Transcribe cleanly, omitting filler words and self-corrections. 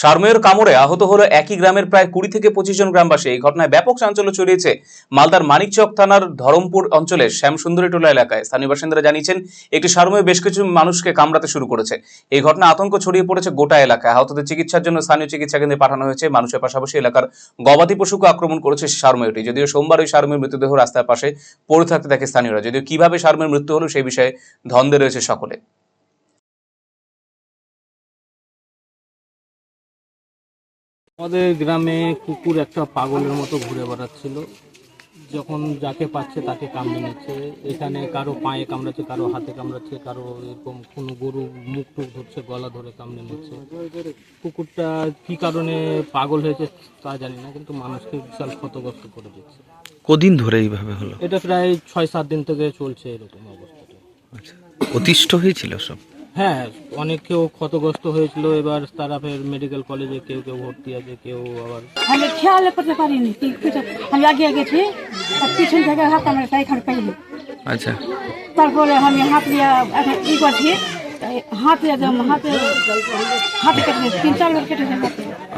সারমেয়ের কামড়ে আহত হলো একই গ্রামের প্রায় 20 থেকে 25 জন গ্রামবাসী। এই ঘটনায় ব্যাপক চাঞ্চল্য ছড়িয়েছে মালদার মানিকচক থানার ধরমপুর অঞ্চলের শ্যামসুন্দরী টোলা এলাকায়। স্থানীয় বাসিন্দারা জানিয়েছেন একটি সারমেয় বেশ কিছু মানুষকে কামড়াতে শুরু করেছে। এই ঘটনা আতঙ্ক ছড়িয়ে পড়েছে গোটা এলাকায়। আহতদের চিকিৎসার জন্য স্থানীয় চিকিৎসা কেন্দ্রে পাঠানো হয়েছে। মানুষের পাশাপাশি এলাকার গবাদি পশুকে আক্রমণ করেছে সারমেয়টি। যদিও সোমবার ওই সারমেয়ের মৃতদেহ রাস্তার পাশে পড়ে থাকতে দেখে স্থানীয়রা। যদিও কিভাবে সারমেয়ের মৃত্যু হলো সেই বিষয়ে ধন্দে রয়েছে সকলে। আমাদের গ্রামে কুকুর একটা পাগলের মতো ঘুরে বেড়াচ্ছিল। যখন যাকে পাচ্ছে তাকে কামড়ে নিচ্ছে। এখানে কারো পায়ে কামড়াচ্ছে, কারো হাতে কামড়াচ্ছে, কারো এরকম কোনো গরু মুখ টুক ধরছে, গলা ধরে কামড়ে নিচ্ছে। কুকুরটা কি কারণে পাগল হয়েছে তা জানি না, কিন্তু মানুষকে বিশাল ক্ষতগ্রস্ত করে দিচ্ছে। কদিন ধরে এইভাবে হলো? এটা প্রায় 6-7 দিন থেকে চলছে এরকম অবস্থাটা। আচ্ছা, অতিষ্ঠ হয়েছিল সব? হ্যাঁ, অনেকেও ক্ষতগ্রস্ত হয়েছিল। এবার তারা ফের মেডিকেল কলেজে কেউ কেউ ভর্তি আছে, কেউ আবার। আমি খেয়াল করতে পারিনি, আমি আগে গেছি, পিছন থেকে হাত আমার এখানে পাইনি। আচ্ছা, তারপরে আমি হাত দিয়ে ই করছি, হাতে হাতে কেটে 3-4 বার কেটেছে হাতে।